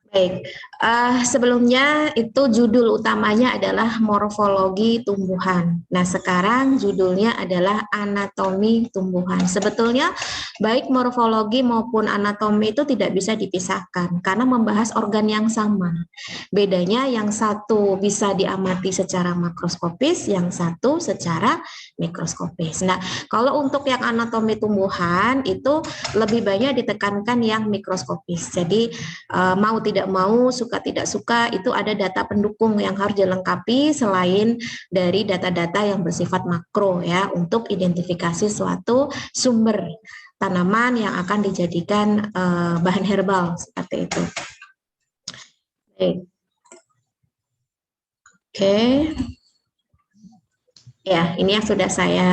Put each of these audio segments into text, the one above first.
Baik, sebelumnya itu judul utamanya adalah morfologi tumbuhan. Nah, sekarang judulnya adalah anatomi tumbuhan. Sebetulnya baik morfologi maupun anatomi itu tidak bisa dipisahkan karena membahas organ yang sama. Bedanya yang satu bisa diamati secara makroskopis, yang satu secara mikroskopis. Nah, kalau untuk yang anatomi tumbuhan itu lebih banyak ditekankan yang mikroskopis. Jadi mau tidak mau, suka tidak suka, itu ada data pendukung yang harus dilengkapi selain dari data-data yang bersifat makro ya, untuk identifikasi suatu sumber tanaman yang akan dijadikan bahan herbal seperti itu. Oke. Ya, ini yang sudah saya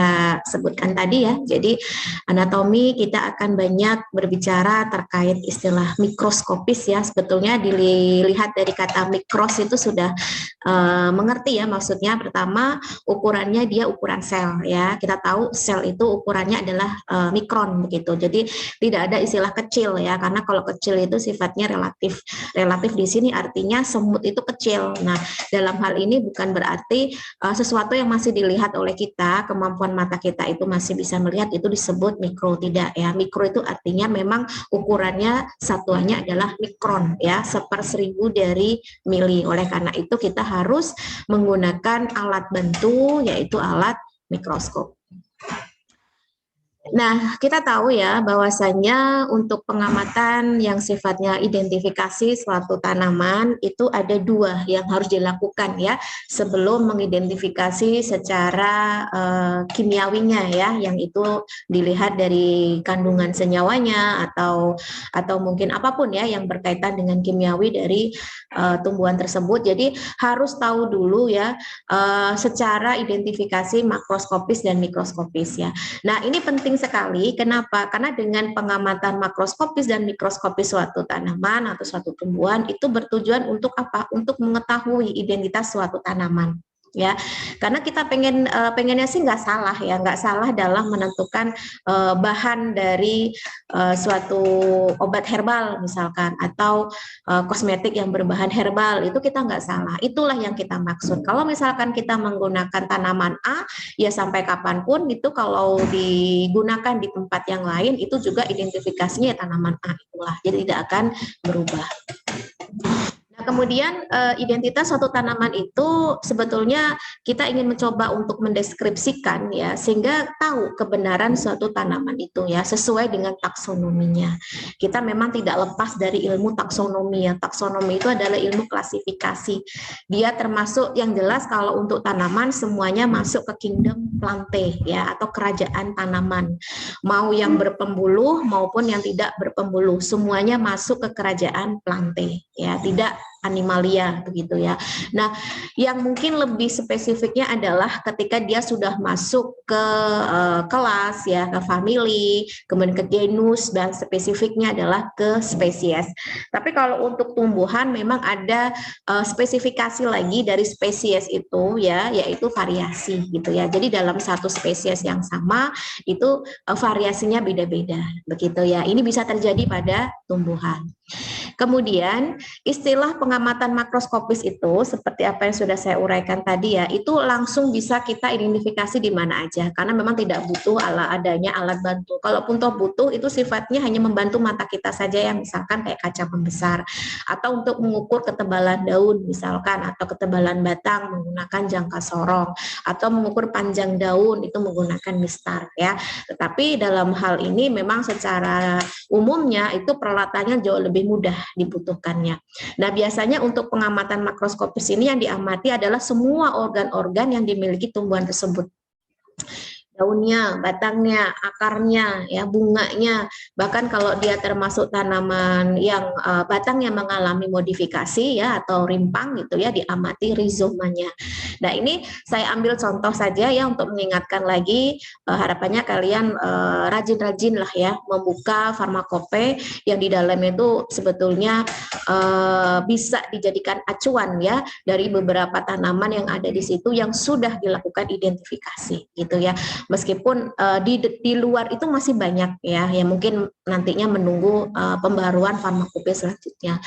sebutkan tadi ya. Jadi anatomi kita akan banyak berbicara terkait istilah mikroskopis ya. Sebetulnya dilihat dari kata mikros itu sudah mengerti ya, maksudnya pertama ukurannya dia ukuran sel ya. Kita tahu sel itu ukurannya adalah mikron begitu. Jadi tidak ada istilah kecil ya, karena kalau kecil itu sifatnya relatif. Relatif di sini artinya semut itu kecil. Nah, dalam hal ini bukan berarti sesuatu yang masih dilihat oleh kita, kemampuan mata kita itu masih bisa melihat, itu disebut mikro, tidak ya. Mikro itu artinya memang ukurannya satuannya adalah mikron ya, 1/1000 dari mili. Oleh karena itu kita harus menggunakan alat bantu yaitu alat mikroskop. Nah, kita tahu ya bahwasannya untuk pengamatan yang sifatnya identifikasi suatu tanaman itu ada dua yang harus dilakukan ya sebelum mengidentifikasi secara kimiawinya ya, yang itu dilihat dari kandungan senyawanya atau mungkin apapun ya yang berkaitan dengan kimiawi dari tumbuhan tersebut. Jadi harus tahu dulu ya secara identifikasi makroskopis dan mikroskopis ya. Nah, ini penting sekali. Kenapa? Karena dengan pengamatan makroskopis dan mikroskopis suatu tanaman atau suatu tumbuhan itu bertujuan untuk apa? Untuk mengetahui identitas suatu tanaman. Ya, karena kita pengennya sih nggak salah ya, nggak salah dalam menentukan bahan dari suatu obat herbal misalkan atau kosmetik yang berbahan herbal, itu kita nggak salah. Itulah yang kita maksud. Kalau misalkan kita menggunakan tanaman A, ya sampai kapanpun itu kalau digunakan di tempat yang lain itu juga identifikasinya tanaman A itulah, jadi tidak akan berubah. Nah, kemudian identitas suatu tanaman itu sebetulnya kita ingin mencoba untuk mendeskripsikan ya, sehingga tahu kebenaran suatu tanaman itu ya sesuai dengan taksonominya. Kita memang tidak lepas dari ilmu taksonomi ya. Taksonomi itu adalah ilmu klasifikasi. Dia termasuk yang jelas kalau untuk tanaman semuanya masuk ke kingdom plante ya, atau kerajaan tanaman. Mau yang berpembuluh maupun yang tidak berpembuluh, semuanya masuk ke kerajaan plante ya, tidak animalia begitu ya. Nah, yang mungkin lebih spesifiknya adalah ketika dia sudah masuk ke kelas ya, ke family, kemudian ke genus, dan spesifiknya adalah ke spesies. Tapi kalau untuk tumbuhan memang ada spesifikasi lagi dari spesies itu ya, yaitu variasi gitu ya. Jadi dalam satu spesies yang sama itu variasinya beda-beda begitu ya. Ini bisa terjadi pada tumbuhan. Kemudian istilah pengamatan makroskopis itu seperti apa yang sudah saya uraikan tadi ya, itu langsung bisa kita identifikasi di mana aja karena memang tidak butuh adanya alat bantu. Kalaupun toh butuh itu sifatnya hanya membantu mata kita saja ya, misalkan kayak kaca pembesar, atau untuk mengukur ketebalan daun misalkan, atau ketebalan batang menggunakan jangka sorong, atau mengukur panjang daun itu menggunakan mistar ya. Tetapi dalam hal ini memang secara umumnya itu peralatannya jauh lebih mudah dibutuhkannya. Nah, biasanya untuk pengamatan makroskopis ini yang diamati adalah semua organ-organ yang dimiliki tumbuhan tersebut. Daunnya, batangnya, akarnya, ya bunganya, bahkan kalau dia termasuk tanaman yang batangnya mengalami modifikasi ya atau rimpang gitu ya, diamati rizomanya. Nah, ini saya ambil contoh saja ya untuk mengingatkan lagi, harapannya kalian rajin-rajin lah ya membuka farmakope yang di dalamnya itu sebetulnya bisa dijadikan acuan ya dari beberapa tanaman yang ada di situ yang sudah dilakukan identifikasi gitu ya. Meskipun di luar itu masih banyak ya, yang mungkin nantinya menunggu pembaruan farmakope selanjutnya.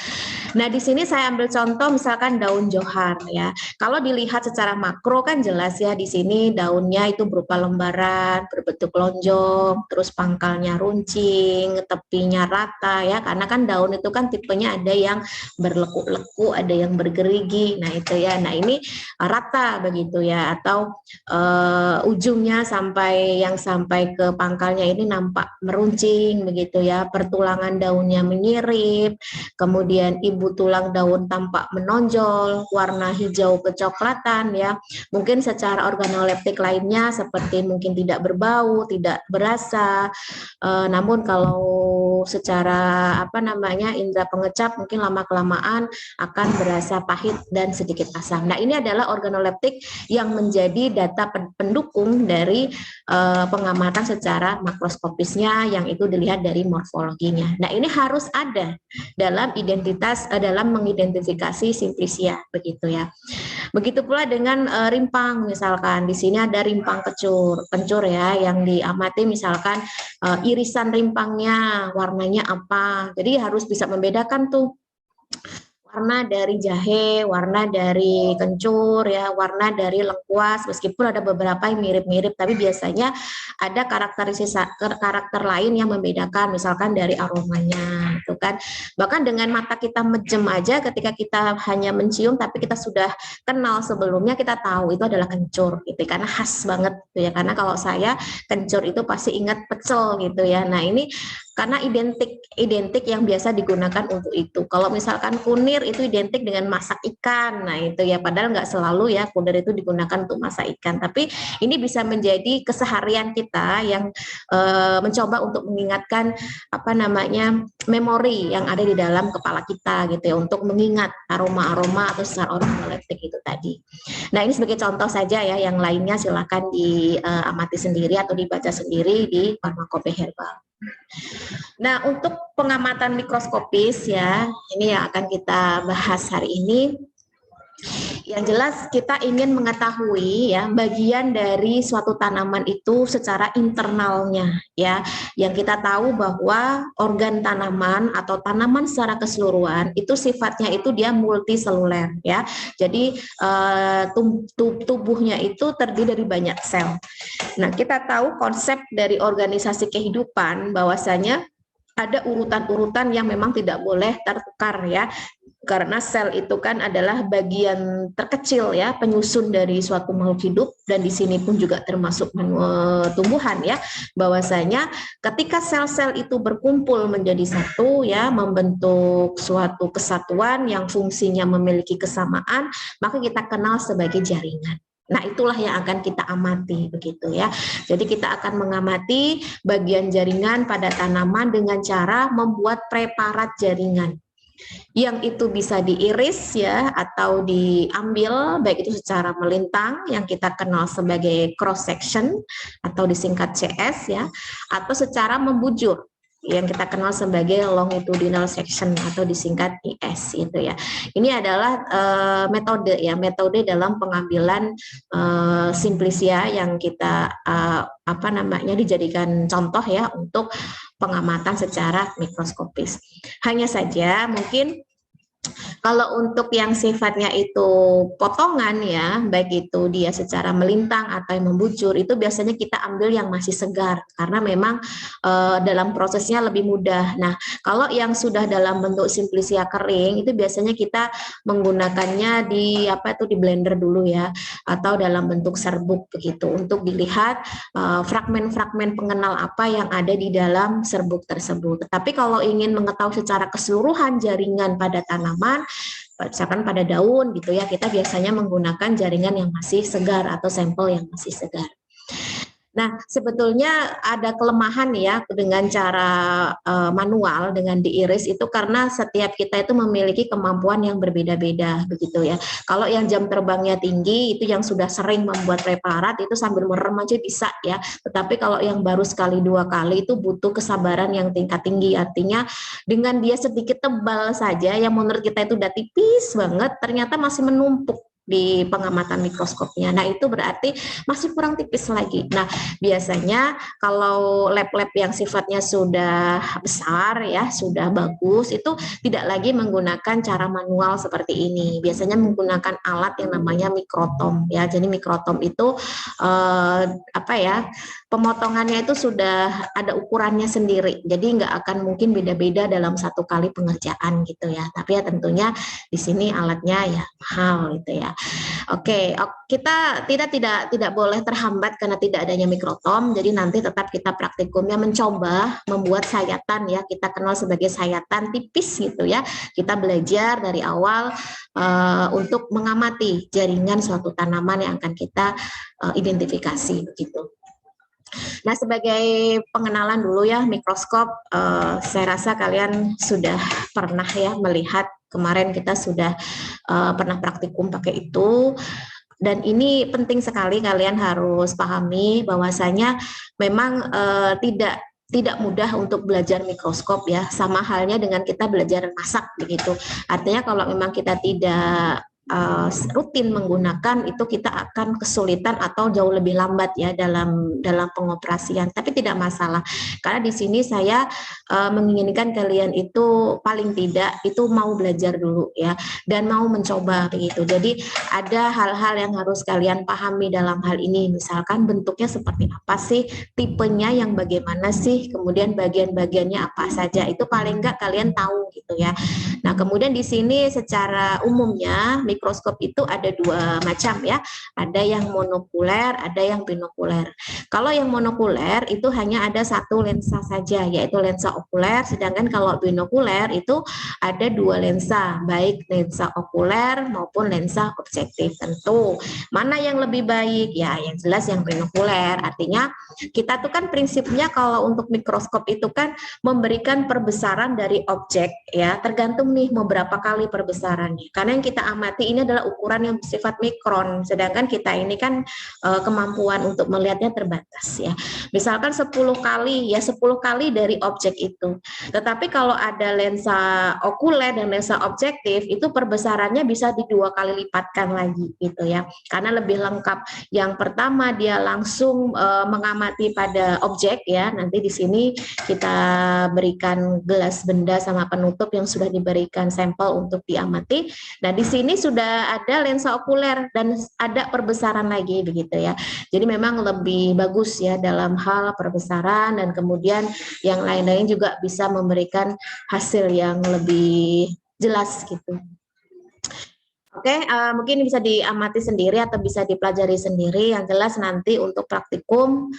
Nah, di sini saya ambil contoh misalkan daun johar ya. Kalau dilihat secara makro kan jelas ya, di sini daunnya itu berupa lembaran, berbentuk lonjong, terus pangkalnya runcing, tepinya rata ya, karena kan daun itu kan tipenya ada yang berlekuk-lekuk, ada yang bergerigi. Nah, itu ya. Nah, ini rata begitu ya, atau ujungnya sampai ke pangkalnya ini nampak meruncing begitu ya, pertulangan daunnya menyirip, kemudian ibu tulang daun tampak menonjol, warna hijau kecoklatan ya. Mungkin secara organoleptik lainnya seperti mungkin tidak berbau, tidak berasa. Namun kalau secara indera pengecap mungkin lama kelamaan akan berasa pahit dan sedikit asam. Nah, ini adalah organoleptik yang menjadi data pendukung dari pengamatan secara makroskopisnya, yang itu dilihat dari morfologinya. Nah, ini harus ada dalam dalam mengidentifikasi simplicia begitu ya. Begitu pula dengan rimpang, misalkan di sini ada rimpang kencur ya, yang diamati misalkan irisan rimpangnya warnanya apa. Jadi harus bisa membedakan tuh warna dari jahe, warna dari kencur ya, warna dari lengkuas, meskipun ada beberapa yang mirip-mirip, tapi biasanya ada karakter lain yang membedakan, misalkan dari aromanya gitu kan. Bahkan dengan mata kita mejem aja, ketika kita hanya mencium tapi kita sudah kenal sebelumnya, kita tahu itu adalah kencur gitu, karena khas banget gitu ya. Karena kalau saya kencur itu pasti ingat pecel gitu ya. Nah, ini karena identik yang biasa digunakan untuk itu. Kalau misalkan kunir itu identik dengan masak ikan, nah itu ya, padahal nggak selalu ya kunir itu digunakan untuk masak ikan, tapi ini bisa menjadi keseharian kita yang mencoba untuk mengingatkan memori yang ada di dalam kepala kita gitu ya, untuk mengingat aroma-aroma atau secara organoleptik itu tadi. Nah, ini sebagai contoh saja ya, yang lainnya silakan diamati sendiri atau dibaca sendiri di farmakope herbal. Nah, untuk pengamatan mikroskopis ya, ini yang akan kita bahas hari ini. Yang jelas kita ingin mengetahui ya bagian dari suatu tanaman itu secara internalnya ya. Yang kita tahu bahwa organ tanaman atau tanaman secara keseluruhan itu sifatnya itu dia multiseluler ya. Jadi tubuhnya itu terdiri dari banyak sel. Nah, kita tahu konsep dari organisasi kehidupan bahwasanya ada urutan-urutan yang memang tidak boleh tertukar ya, karena sel itu kan adalah bagian terkecil ya penyusun dari suatu makhluk hidup, dan di sini pun juga termasuk tumbuhan ya, bahwasanya ketika sel-sel itu berkumpul menjadi satu ya, membentuk suatu kesatuan yang fungsinya memiliki kesamaan, maka kita kenal sebagai jaringan. Nah, itulah yang akan kita amati begitu ya. Jadi kita akan mengamati bagian jaringan pada tanaman dengan cara membuat preparat jaringan, yang itu bisa diiris ya atau diambil, baik itu secara melintang yang kita kenal sebagai cross section atau disingkat CS ya, atau secara membujur yang kita kenal sebagai longitudinal section atau disingkat IS itu ya. Ini adalah metode dalam pengambilan simplicia yang kita dijadikan contoh ya untuk pengamatan secara mikroskopis. Hanya saja mungkin kalau untuk yang sifatnya itu potongan ya, baik itu dia secara melintang atau yang membujur, itu biasanya kita ambil yang masih segar karena memang dalam prosesnya lebih mudah. Nah, kalau yang sudah dalam bentuk simplicia kering itu biasanya kita menggunakannya di blender dulu ya, atau dalam bentuk serbuk begitu untuk dilihat fragmen-fragmen pengenal apa yang ada di dalam serbuk tersebut. Tetapi kalau ingin mengetahui secara keseluruhan jaringan pada tanaman, misalkan pada daun gitu ya, kita biasanya menggunakan jaringan yang masih segar atau sampel yang masih segar. Nah, sebetulnya ada kelemahan ya dengan cara manual, dengan diiris itu, karena setiap kita itu memiliki kemampuan yang berbeda-beda begitu ya. Kalau yang jam terbangnya tinggi itu yang sudah sering membuat preparat itu sambil merem aja bisa ya. Tetapi kalau yang baru sekali dua kali itu butuh kesabaran yang tingkat tinggi. Artinya dengan dia sedikit tebal saja yang menurut kita itu udah tipis banget, ternyata masih menumpuk di pengamatan mikroskopnya. Nah, itu berarti masih kurang tipis lagi. Nah, biasanya kalau lab-lab yang sifatnya sudah besar ya, sudah bagus, itu tidak lagi menggunakan cara manual seperti ini. Biasanya menggunakan alat yang namanya mikrotom ya. Jadi mikrotom itu apa ya? Pemotongannya itu sudah ada ukurannya sendiri. Jadi nggak akan mungkin beda-beda dalam satu kali pengerjaan gitu ya. Tapi ya tentunya di sini alatnya ya mahal gitu ya. Oke, kita tidak boleh terhambat karena tidak adanya mikrotom. Jadi nanti tetap kita praktikumnya mencoba membuat sayatan ya. Kita kenal sebagai sayatan tipis gitu ya. Kita belajar dari awal untuk mengamati jaringan suatu tanaman yang akan kita identifikasi begitu. Nah, sebagai pengenalan dulu ya mikroskop, saya rasa kalian sudah pernah ya melihat, kemarin kita sudah pernah praktikum pakai itu. Dan ini penting sekali kalian harus pahami bahwasanya memang tidak mudah untuk belajar mikroskop ya, sama halnya dengan kita belajar masak begitu. Artinya kalau memang kita tidak rutin menggunakan itu, kita akan kesulitan atau jauh lebih lambat ya dalam pengoperasian. Tapi tidak masalah, karena di sini saya menginginkan kalian itu paling tidak itu mau belajar dulu ya, dan mau mencoba begitu. Jadi ada hal-hal yang harus kalian pahami dalam hal ini, misalkan bentuknya seperti apa sih, tipenya yang bagaimana sih, kemudian bagian-bagiannya apa saja, itu paling enggak kalian tahu gitu ya. Nah, kemudian di sini secara umumnya mikroskop itu ada dua macam ya, ada yang monokuler, ada yang binokuler. Kalau yang monokuler itu hanya ada satu lensa saja, yaitu lensa okuler, sedangkan kalau binokuler itu ada dua lensa, baik lensa okuler maupun lensa objektif. Tentu mana yang lebih baik ya, yang jelas yang binokuler. Artinya kita tuh kan prinsipnya kalau untuk mikroskop itu kan memberikan perbesaran dari objek ya, tergantung nih mau berapa kali perbesarannya. Karena yang kita amati ini adalah ukuran yang bersifat mikron, sedangkan kita ini kan kemampuan untuk melihatnya terbatas ya. Misalkan 10 kali ya, 10 kali dari objek itu. Tetapi kalau ada lensa okuler dan lensa objektif itu perbesarannya bisa di 2 kali lipatkan lagi gitu ya. Karena lebih lengkap. Yang pertama dia langsung mengamati pada objek ya. Nanti di sini kita berikan gelas benda sama penutup yang sudah diberikan sampel untuk diamati. Nah, di sini sudah ada lensa okuler dan ada perbesaran lagi begitu ya. Jadi memang lebih bagus ya dalam hal perbesaran, dan kemudian yang lain-lain juga bisa memberikan hasil yang lebih jelas gitu. Oke, mungkin bisa diamati sendiri atau bisa dipelajari sendiri. Yang jelas nanti untuk praktikum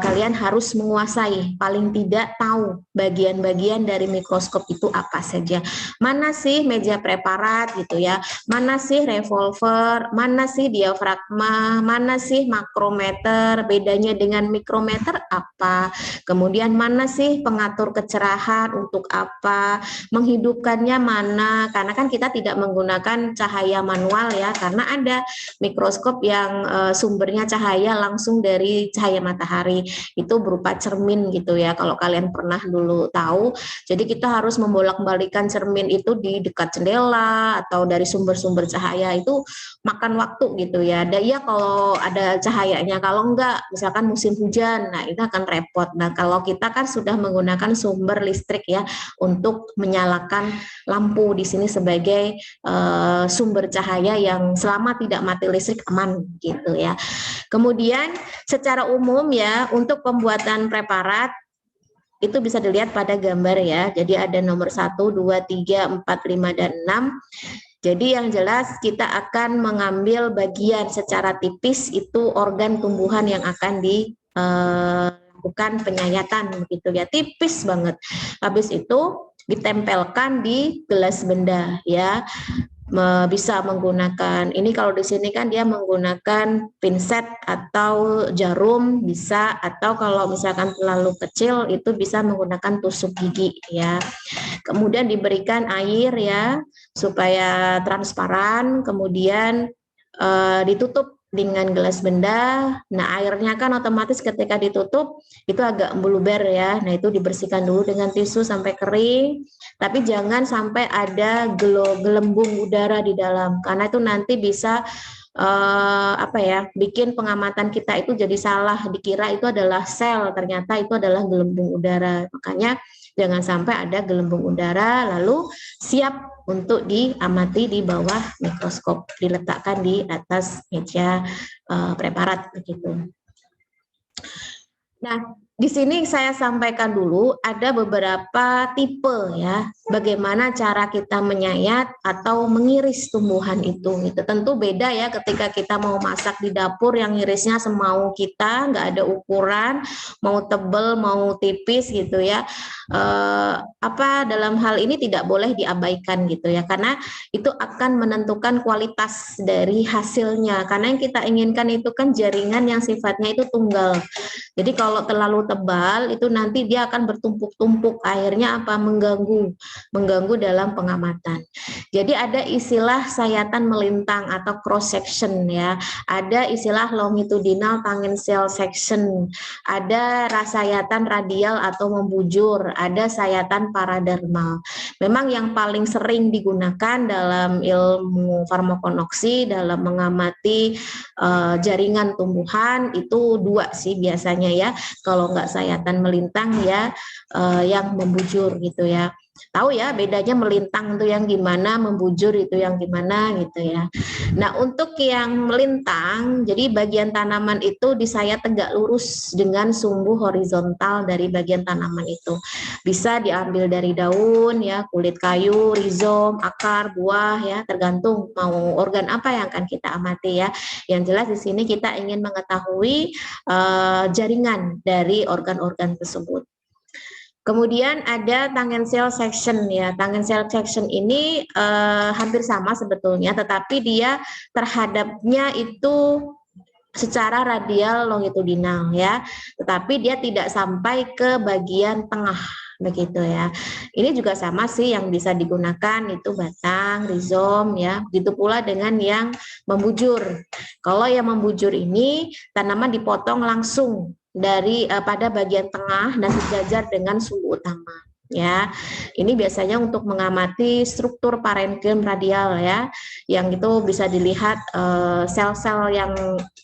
kalian harus menguasai, paling tidak tahu bagian-bagian dari mikroskop itu apa saja. Mana sih meja preparat gitu ya, mana sih revolver, mana sih diafragma, mana sih makrometer, bedanya dengan mikrometer apa, kemudian mana sih pengatur kecerahan untuk apa, menghidupkannya mana, karena kan kita tidak menggunakan cahaya manual ya, karena ada mikroskop yang sumbernya cahaya langsung dari cahaya matahari, itu berupa cermin gitu ya, kalau kalian pernah dulu tahu. Jadi kita harus membolak-balikan cermin itu di dekat jendela atau dari sumber-sumber cahaya, itu makan waktu gitu ya. Dan ya kalau ada cahayanya, kalau enggak misalkan musim hujan, nah itu akan repot. Nah, kalau kita kan sudah menggunakan sumber listrik ya untuk menyalakan lampu di sini sebagai sumber cahaya yang selama tidak mati listrik aman gitu ya. Kemudian secara umum ya untuk pembuatan preparat itu bisa dilihat pada gambar ya. Jadi ada nomor 1, 2, 3, 4, 5, dan 6. Jadi yang jelas kita akan mengambil bagian secara tipis itu organ tumbuhan yang akan dilakukan penyayatan begitu ya, tipis banget. Habis itu ditempelkan di gelas benda ya. Bisa menggunakan ini, kalau di sini kan dia menggunakan pinset atau jarum bisa, atau kalau misalkan terlalu kecil itu bisa menggunakan tusuk gigi ya. Kemudian diberikan air ya supaya transparan, kemudian ditutup dengan gelas benda. Nah, airnya kan otomatis ketika ditutup itu agak meluber ya. Nah, itu dibersihkan dulu dengan tisu sampai kering. Tapi jangan sampai ada gelembung udara di dalam, karena itu nanti bisa bikin pengamatan kita itu jadi salah, dikira itu adalah sel, ternyata itu adalah gelembung udara. Makanya jangan sampai ada gelembung udara lalu siap untuk diamati di bawah mikroskop, diletakkan di atas meja preparat begitu. Nah, di sini saya sampaikan dulu ada beberapa tipe ya, bagaimana cara kita menyayat atau mengiris tumbuhan itu. Itu tentu beda ya ketika kita mau masak di dapur yang irisnya semau kita, nggak ada ukuran, mau tebel, mau tipis gitu ya. Dalam hal ini tidak boleh diabaikan gitu ya, karena itu akan menentukan kualitas dari hasilnya. Karena yang kita inginkan itu kan jaringan yang sifatnya itu tunggal. Jadi kalau terlalu tebal itu nanti dia akan bertumpuk-tumpuk, akhirnya mengganggu dalam pengamatan. Jadi ada istilah sayatan melintang atau cross section ya, ada istilah longitudinal tangential section, ada sayatan radial atau membujur, ada sayatan paradermal. Memang yang paling sering digunakan dalam ilmu farmakonoksi dalam mengamati jaringan tumbuhan itu dua sih biasanya ya. Kalau nggak sayatan melintang ya yang membujur gitu ya. Tahu ya bedanya melintang itu yang gimana, membujur itu yang gimana gitu ya. Nah, untuk yang melintang, jadi bagian tanaman itu disayat tegak lurus dengan sumbu horizontal dari bagian tanaman itu. Bisa diambil dari daun ya, kulit kayu, rizom, akar, buah ya, tergantung mau organ apa yang akan kita amati ya. Yang jelas di sini kita ingin mengetahui jaringan dari organ-organ tersebut. Kemudian ada tangential section ya. Tangential section ini hampir sama sebetulnya, tetapi dia terhadapnya itu secara radial longitudinal ya. Tetapi dia tidak sampai ke bagian tengah begitu ya. Ini juga sama sih yang bisa digunakan itu batang, rizom ya. Begitu pula dengan yang membujur. Kalau yang membujur ini tanaman dipotong langsung dari pada bagian tengah dan sejajar dengan sumbu utama ya. Ini biasanya untuk mengamati struktur parenkim radial ya, yang itu bisa dilihat sel-sel yang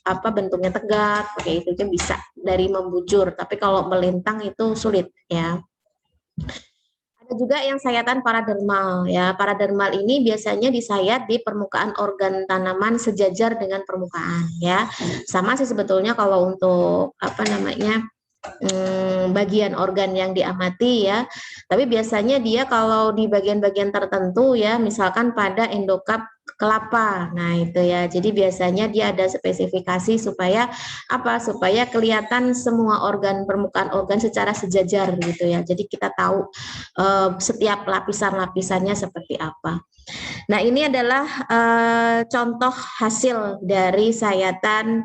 bentuknya tegak kayak itu bisa dari membujur, tapi kalau melintang itu sulit ya. Ada juga yang sayatan paradermal ya. Paradermal ini biasanya disayat di permukaan organ tanaman sejajar dengan permukaan ya. Sama sih sebetulnya kalau untuk bagian organ yang diamati ya. Tapi biasanya dia kalau di bagian-bagian tertentu ya, misalkan pada endokap kelapa. Nah, itu ya. Jadi biasanya dia ada spesifikasi supaya supaya kelihatan semua organ, permukaan organ secara sejajar gitu ya. Jadi kita tahu setiap lapisan-lapisannya seperti apa. Nah, ini adalah contoh hasil dari sayatan,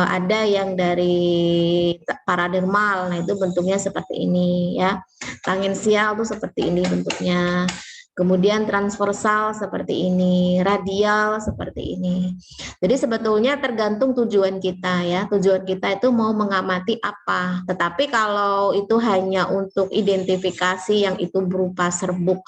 ada yang dari paradermal. Nah, itu bentuknya seperti ini ya. Tangensial itu seperti ini bentuknya. Kemudian transversal seperti ini, radial seperti ini. Jadi sebetulnya tergantung tujuan kita ya. Tujuan kita itu mau mengamati apa. Tetapi kalau itu hanya untuk identifikasi yang itu berupa serbuk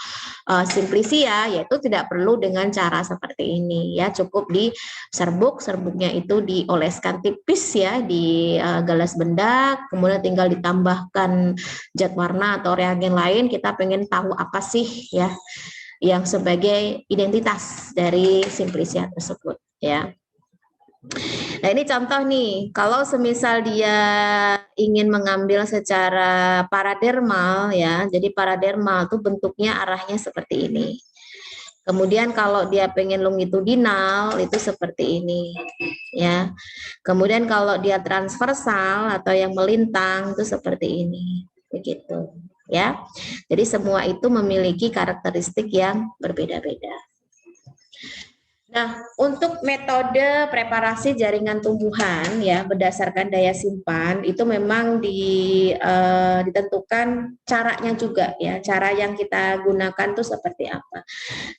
simplisia, yaitu tidak perlu dengan cara seperti ini ya. Cukup di serbuknya itu dioleskan tipis ya di gelas benda, kemudian tinggal ditambahkan zat warna atau reagen lain. Kita pengen tahu apa sih ya yang sebagai identitas dari simplisia tersebut ya. Nah, ini contoh nih, kalau semisal dia ingin mengambil secara paradermal ya, jadi paradermal itu bentuknya arahnya seperti ini. Kemudian kalau dia pengen longitudinal itu seperti ini ya. Kemudian kalau dia transversal atau yang melintang itu seperti ini. Begitu ya. Jadi semua itu memiliki karakteristik yang berbeda-beda. Nah, untuk metode preparasi jaringan tumbuhan ya berdasarkan daya simpan itu memang ditentukan caranya juga ya, cara yang kita gunakan tuh seperti apa.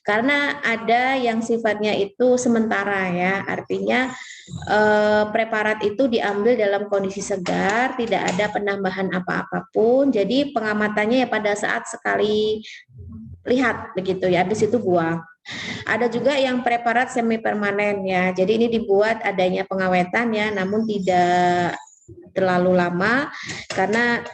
Karena ada yang sifatnya itu sementara ya, artinya preparat itu diambil dalam kondisi segar, tidak ada penambahan apa-apapun. Jadi pengamatannya ya pada saat sekali lihat begitu ya, habis itu buang. Ada juga yang preparat semi permanen ya. Jadi ini dibuat adanya pengawetan ya, namun tidak terlalu lama karena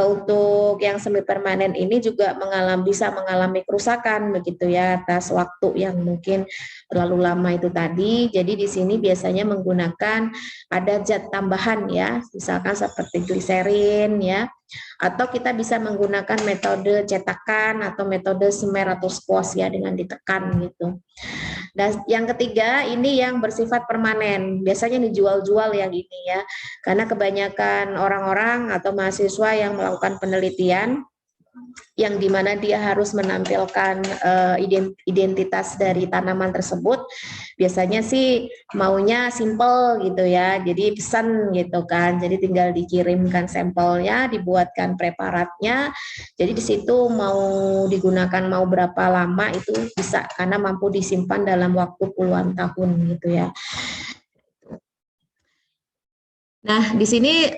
untuk yang semi permanen ini juga bisa mengalami kerusakan begitu ya atas waktu yang mungkin terlalu lama itu tadi. Jadi di sini biasanya menggunakan ada zat tambahan ya, misalkan seperti gliserin ya, atau kita bisa menggunakan metode cetakan atau metode semer atau squash ya dengan ditekan gitu. Dan yang ketiga ini yang bersifat permanen, biasanya dijual-jual yang ini ya, karena kebanyakan orang-orang atau mahasiswa yang melakukan penelitian yang dimana dia harus menampilkan identitas dari tanaman tersebut, biasanya sih maunya simple gitu ya, jadi pesan gitu kan, jadi tinggal dikirimkan sampelnya, dibuatkan preparatnya, jadi di situ mau digunakan mau berapa lama itu bisa karena mampu disimpan dalam waktu puluhan tahun gitu ya. Nah, di sini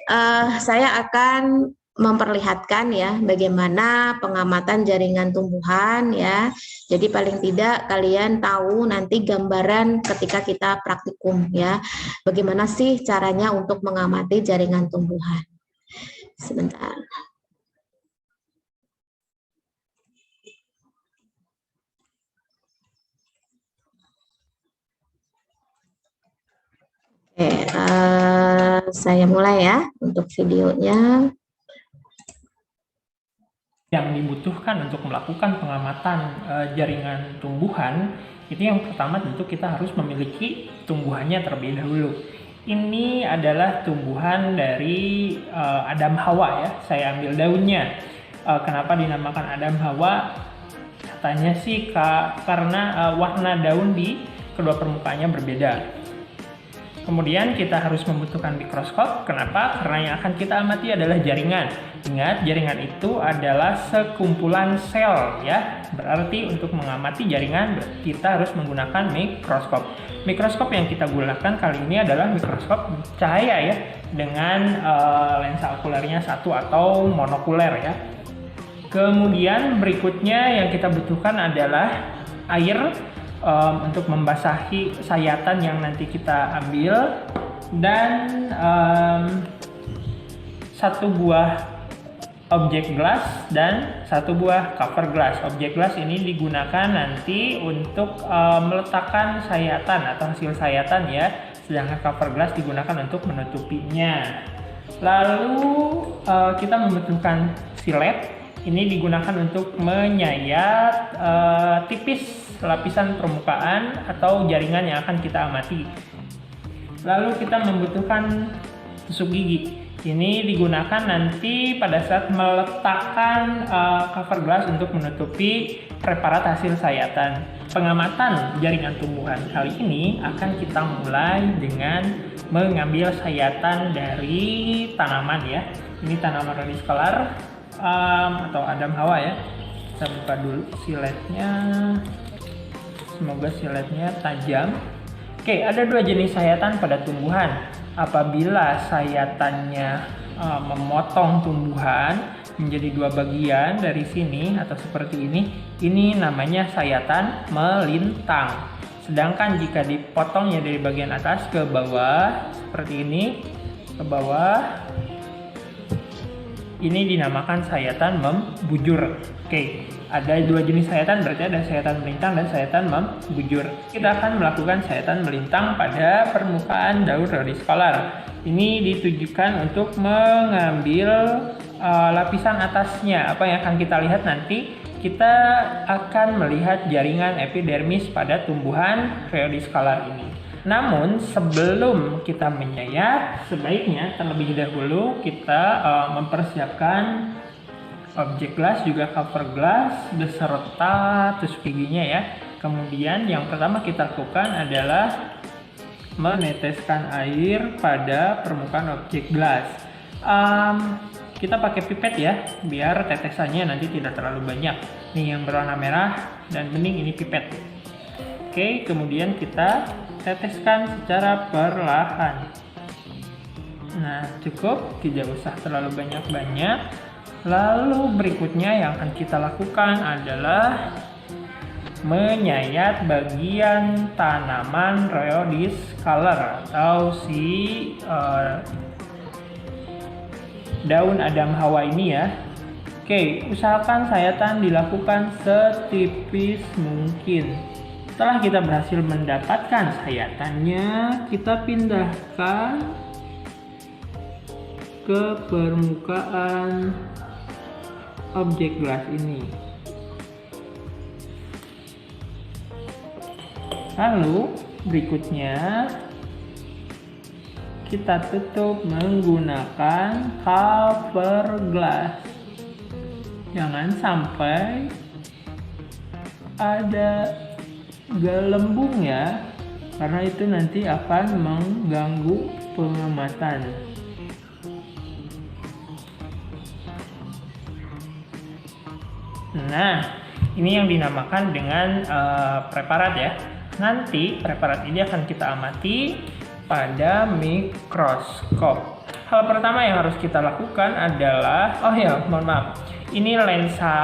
saya akan memperlihatkan ya bagaimana pengamatan jaringan tumbuhan ya. Jadi paling tidak kalian tahu nanti gambaran ketika kita praktikum ya. Bagaimana sih caranya untuk mengamati jaringan tumbuhan. Sebentar. Oke, saya mulai ya untuk videonya. Yang dibutuhkan untuk melakukan pengamatan jaringan tumbuhan, itu yang pertama tentu kita harus memiliki tumbuhannya terlebih dahulu. Ini adalah tumbuhan dari Adam Hawa ya, saya ambil daunnya. Kenapa dinamakan Adam Hawa? Katanya sih karena warna daun di kedua permukaannya berbeda. Kemudian kita harus membutuhkan mikroskop. Kenapa? Karena yang akan kita amati adalah jaringan. Ingat, jaringan itu adalah sekumpulan sel ya. Berarti untuk mengamati jaringan kita harus menggunakan mikroskop. Mikroskop yang kita gunakan kali ini adalah mikroskop cahaya ya, dengan lensa okulernya satu atau monokuler ya. Kemudian berikutnya yang kita butuhkan adalah air untuk membasahi sayatan yang nanti kita ambil, dan satu buah objek glass dan satu buah cover glass. Objek glass ini digunakan nanti untuk meletakkan sayatan atau hasil sayatan ya, sedangkan cover glass digunakan untuk menutupinya. Lalu kita membutuhkan silet. Ini digunakan untuk menyayat tipis lapisan permukaan atau jaringan yang akan kita amati. Lalu kita membutuhkan tusuk gigi. Ini digunakan nanti pada saat meletakkan cover glass untuk menutupi preparat hasil sayatan. Pengamatan jaringan tumbuhan kali ini akan kita mulai dengan mengambil sayatan dari tanaman ya. Ini tanaman radiskolar atau Adam Hawa ya. Kita buka dulu siletnya. Semoga siletnya tajam. Oke, ada dua jenis sayatan pada tumbuhan. Apabila sayatannya memotong tumbuhan menjadi dua bagian dari sini atau seperti ini namanya sayatan melintang. Sedangkan jika dipotongnya dari bagian atas ke bawah seperti ini, ke bawah, ini dinamakan sayatan membujur. Oke, ada dua jenis sayatan, berarti ada sayatan melintang dan sayatan membujur. Kita akan melakukan sayatan melintang pada permukaan daun radiskolar. Ini ditujukan untuk mengambil lapisan atasnya. Apa yang akan kita lihat nanti? Kita akan melihat jaringan epidermis pada tumbuhan radiskolar ini. Namun sebelum kita menyayat, sebaiknya terlebih dahulu kita mempersiapkan objek glass juga cover glass beserta tusuk giginya ya. Kemudian yang pertama kita lakukan adalah meneteskan air pada permukaan objek gelas. Kita pakai pipet ya, biar tetesannya nanti tidak terlalu banyak. Nih yang berwarna merah dan bening ini pipet. Oke, kemudian kita teteskan secara perlahan. Nah, cukup, tidak usah terlalu banyak-banyak. Lalu berikutnya yang akan kita lakukan adalah menyayat bagian tanaman rheodis color atau si daun Adam Hawa ini ya. Oke, usahakan sayatan dilakukan setipis mungkin. Setelah kita berhasil mendapatkan sayatannya, kita pindahkan ke permukaan objek gelas ini. Lalu berikutnya kita tutup menggunakan cover glass. Jangan sampai ada gelembung ya, karena itu nanti akan mengganggu pengamatan. Nah, ini yang dinamakan dengan preparat ya. Nanti preparat ini akan kita amati pada mikroskop. Hal pertama yang harus kita lakukan adalah, mohon maaf, ini lensa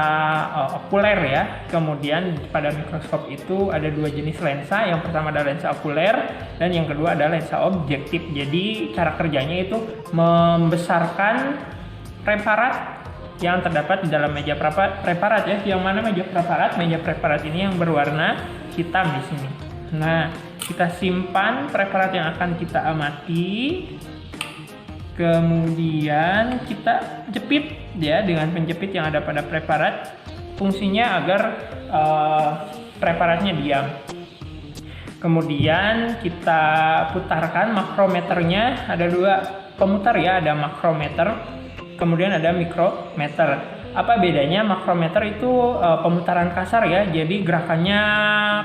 okuler ya. Kemudian pada mikroskop itu ada dua jenis lensa. Yang pertama adalah lensa okuler dan yang kedua adalah lensa objektif. Jadi cara kerjanya itu membesarkan preparat yang terdapat di dalam meja preparat ya. Yang mana meja preparat? Meja preparat ini yang berwarna hitam di sini. Nah, kita simpan preparat yang akan kita amati. Kemudian kita jepit ya dengan penjepit yang ada pada preparat. Fungsinya agar preparatnya diam. Kemudian kita putarkan makrometernya. Ada dua pemutar ya, ada makrometer, kemudian ada mikrometer. Apa bedanya? Makrometer itu pemutaran kasar ya, jadi gerakannya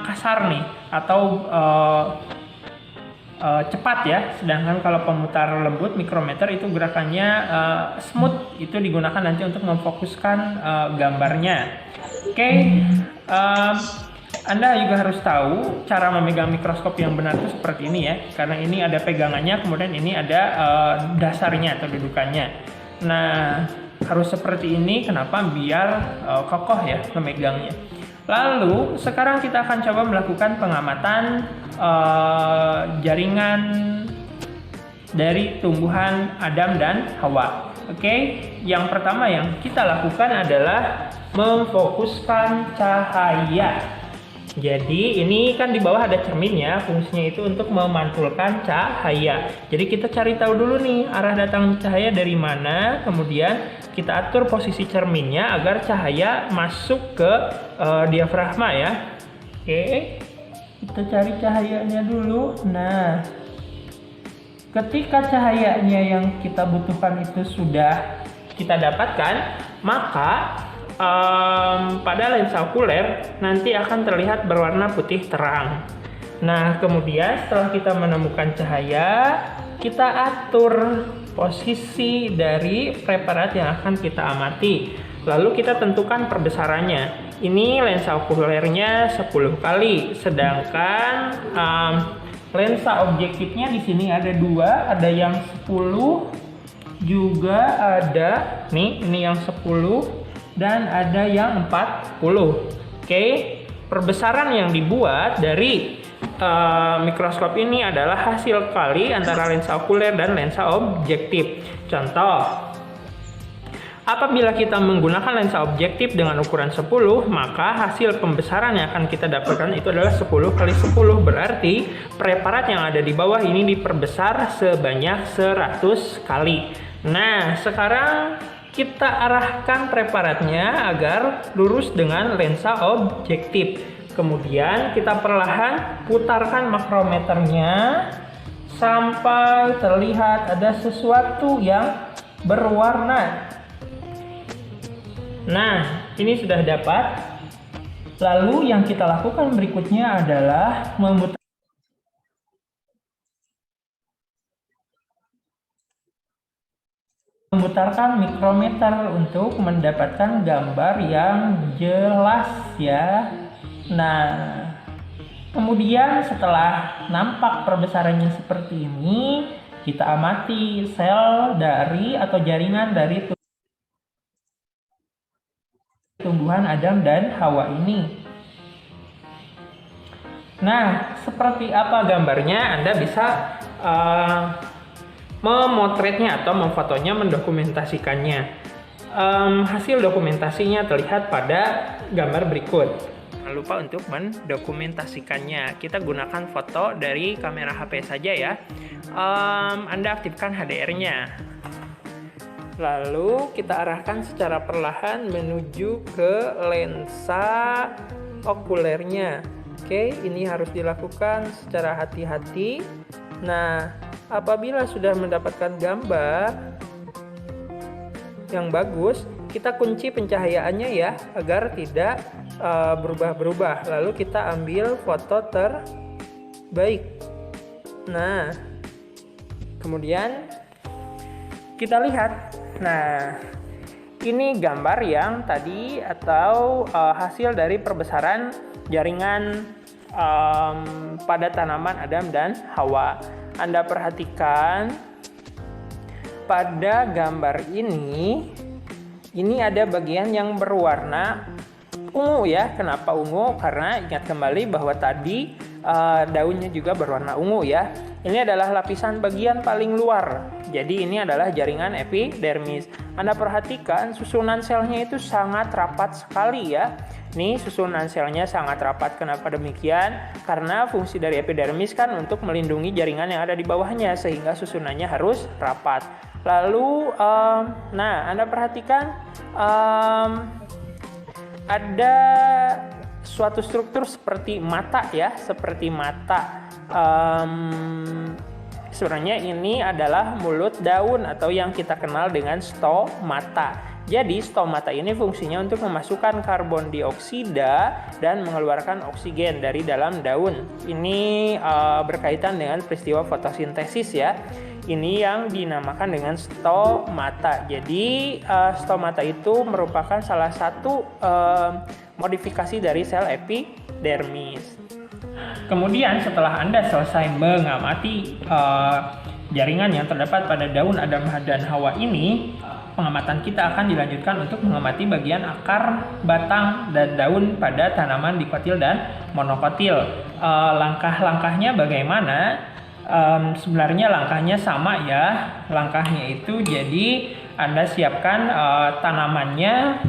kasar nih atau cepat ya. Sedangkan kalau pemutar lembut mikrometer itu gerakannya smooth, itu digunakan nanti untuk memfokuskan gambarnya. Oke, Anda juga harus tahu cara memegang mikroskop yang benar itu seperti ini ya, karena ini ada pegangannya, kemudian ini ada dasarnya atau dudukannya. Nah, harus seperti ini. Kenapa? Biar kokoh ya memegangnya. Lalu sekarang kita akan coba melakukan pengamatan jaringan dari tumbuhan Adam dan Hawa. Oke, yang pertama yang kita lakukan adalah memfokuskan cahaya. Jadi ini kan di bawah ada cermin ya, fungsinya itu untuk memantulkan cahaya. Jadi kita cari tahu dulu nih arah datang cahaya dari mana, kemudian kita atur posisi cerminnya agar cahaya masuk ke diafragma ya. Oke, kita cari cahayanya dulu. Nah, ketika cahayanya yang kita butuhkan itu sudah kita dapatkan, maka pada lensa okuler nanti akan terlihat berwarna putih terang. Nah, kemudian setelah kita menemukan cahaya, kita atur posisi dari preparat yang akan kita amati. Lalu kita tentukan perbesarannya. Ini lensa okulernya 10 kali, sedangkan lensa objektifnya di sini ada dua, ada yang 10, juga ada nih, ini yang 10 dan ada yang 40. Oke, perbesaran yang dibuat dari mikroskop ini adalah hasil kali antara lensa okuler dan lensa objektif. Contoh, apabila kita menggunakan lensa objektif dengan ukuran 10, maka hasil pembesaran yang akan kita dapatkan itu adalah 10 kali 10. Berarti preparat yang ada di bawah ini diperbesar sebanyak 100 kali. Nah, sekarang kita arahkan preparatnya agar lurus dengan lensa objektif. Kemudian kita perlahan putarkan makrometernya sampai terlihat ada sesuatu yang berwarna. Nah, ini sudah dapat. Lalu yang kita lakukan berikutnya adalah memutarkan mikrometer untuk mendapatkan gambar yang jelas ya. Nah, kemudian setelah nampak perbesarannya seperti ini, kita amati sel dari atau jaringan dari tumbuhan Adam dan Hawa ini. Nah, seperti apa gambarnya? Anda bisa memotretnya atau memfotonya, mendokumentasikannya. Hasil dokumentasinya terlihat pada gambar berikut. Jangan lupa untuk mendokumentasikannya. Kita gunakan foto dari kamera HP saja ya. Anda aktifkan HDR-nya. Lalu kita arahkan secara perlahan menuju ke lensa okulernya. Oke, ini harus dilakukan secara hati-hati. Nah, apabila sudah mendapatkan gambar yang bagus, kita kunci pencahayaannya ya, agar tidak berubah-berubah. Lalu kita ambil foto terbaik. Nah, kemudian kita lihat. Nah, ini gambar yang tadi atau hasil dari perbesaran jaringan pada tanaman Adam dan Hawa. Anda perhatikan pada gambar ini ada bagian yang berwarna ungu ya. Kenapa ungu? Karena ingat kembali bahwa tadi daunnya juga berwarna ungu ya. Ini adalah lapisan bagian paling luar. Jadi ini adalah jaringan epidermis. Anda perhatikan susunan selnya itu sangat rapat sekali ya. Nih susunan selnya sangat rapat. Kenapa demikian? Karena fungsi dari epidermis kan untuk melindungi jaringan yang ada di bawahnya, sehingga susunannya harus rapat. Lalu, nah Anda perhatikan ada suatu struktur seperti mata ya, seperti mata. Sebenarnya ini adalah mulut daun atau yang kita kenal dengan stomata. Jadi stomata ini fungsinya untuk memasukkan karbon dioksida dan mengeluarkan oksigen dari dalam daun. Ini berkaitan dengan peristiwa fotosintesis ya. Ini yang dinamakan dengan stomata. Jadi stomata itu merupakan salah satu modifikasi dari sel epidermis. Kemudian setelah Anda selesai mengamati jaringan yang terdapat pada daun Adam dan Hawa ini, pengamatan kita akan dilanjutkan untuk mengamati bagian akar, batang, dan daun pada tanaman dikotil dan monokotil. Langkah-langkahnya bagaimana? Sebenarnya langkahnya sama ya. Langkahnya itu jadi Anda siapkan tanamannya,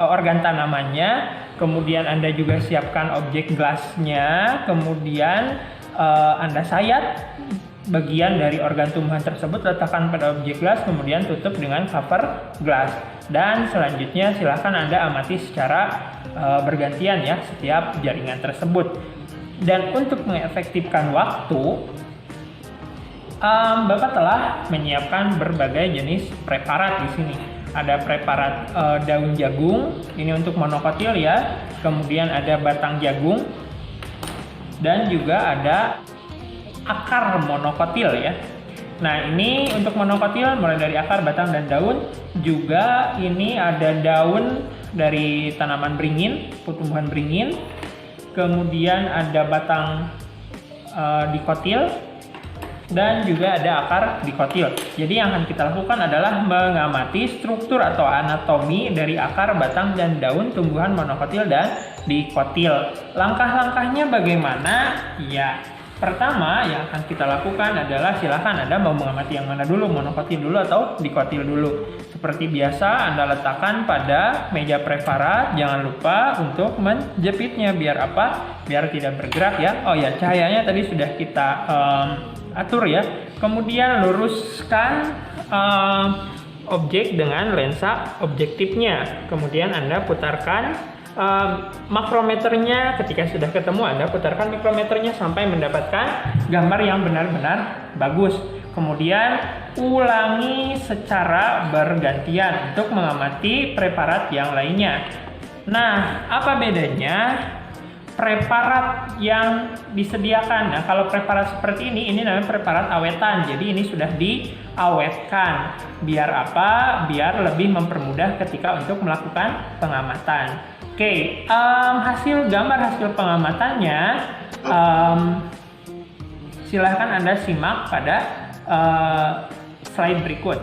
organ tanamannya, kemudian Anda juga siapkan objek gelasnya, kemudian Anda sayat bagian dari organ tumbuhan tersebut, letakkan pada objek gelas, kemudian tutup dengan cover gelas. Dan selanjutnya silahkan Anda amati secara bergantian ya setiap jaringan tersebut. Dan untuk mengefektifkan waktu, Bapak telah menyiapkan berbagai jenis preparat di sini. Ada preparat daun jagung, ini untuk monokotil ya. Kemudian ada batang jagung, dan juga ada akar monokotil ya. Nah, ini untuk monokotil mulai dari akar, batang, dan daun. Juga ini ada daun dari tanaman beringin, tumbuhan beringin. Kemudian ada batang dikotil, dan juga ada akar dikotil. Jadi yang akan kita lakukan adalah mengamati struktur atau anatomi dari akar, batang, dan daun tumbuhan monokotil dan dikotil. Langkah-langkahnya bagaimana? Ya, pertama yang akan kita lakukan adalah silakan Anda mau mengamati yang mana dulu, monokotil dulu atau dikotil dulu. Seperti biasa Anda letakkan pada meja preparat, jangan lupa untuk menjepitnya. Biar apa? Biar tidak bergerak ya. Oh ya, cahayanya tadi sudah kita atur ya. Kemudian luruskan objek dengan lensa objektifnya. Kemudian Anda putarkan makrometernya. Ketika sudah ketemu, Anda putarkan mikrometernya sampai mendapatkan gambar yang benar-benar bagus. Kemudian ulangi secara bergantian untuk mengamati preparat yang lainnya. Nah, apa bedanya preparat yang disediakan. Nah, kalau preparat seperti ini namanya preparat awetan. Jadi ini sudah diawetkan. Biar apa? Biar lebih mempermudah ketika untuk melakukan pengamatan. Oke, hasil pengamatannya silahkan Anda simak pada slide berikut.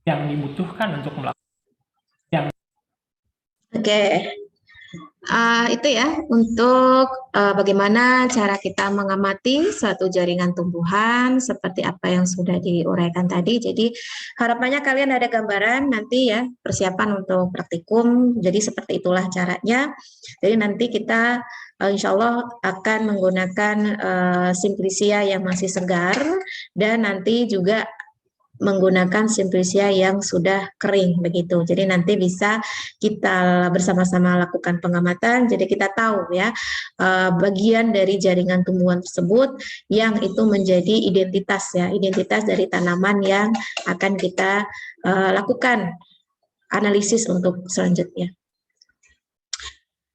Yang dibutuhkan untuk melakukan itu ya untuk bagaimana cara kita mengamati suatu jaringan tumbuhan seperti apa yang sudah diuraikan tadi. Jadi harapannya kalian ada gambaran nanti ya, persiapan untuk praktikum. Jadi seperti itulah caranya. Jadi nanti kita insya Allah akan menggunakan Simplicia yang masih segar dan nanti juga menggunakan Simplicia yang sudah kering begitu. Jadi nanti bisa kita bersama-sama lakukan pengamatan. Jadi kita tahu ya bagian dari jaringan tumbuhan tersebut yang itu menjadi identitas ya, identitas dari tanaman yang akan kita lakukan analisis untuk selanjutnya.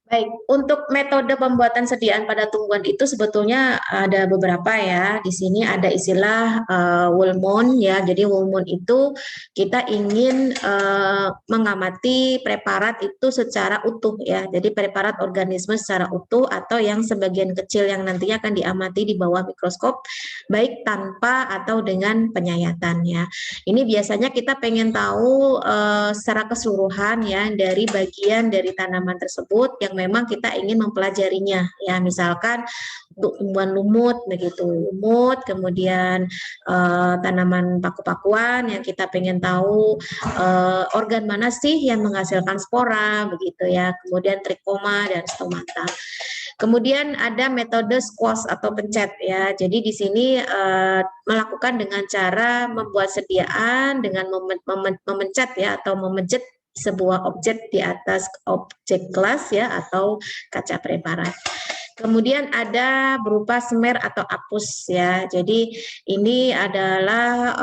Baik, untuk metode pembuatan sediaan pada tumbuhan itu sebetulnya ada beberapa ya. Di sini ada istilah Woolmoon ya. Jadi Woolmoon itu kita ingin mengamati preparat itu secara utuh ya. Jadi preparat organisme secara utuh atau yang sebagian kecil yang nantinya akan diamati di bawah mikroskop, baik tanpa atau dengan penyayatan ya. Ini biasanya kita pengen tahu secara keseluruhan ya dari bagian dari tanaman tersebut yang memang kita ingin mempelajarinya ya, misalkan untuk tumbuhan lumut begitu, lumut, kemudian tanaman paku-pakuan yang kita pengen tahu organ mana sih yang menghasilkan spora begitu ya, kemudian trikoma dan stomata. Kemudian ada metode squash atau pencet ya. Jadi di sini melakukan dengan cara membuat sediaan dengan memencet ya atau memejet sebuah objek di atas objek gelas ya atau kaca preparat. Kemudian ada berupa semer atau apus ya. Jadi ini adalah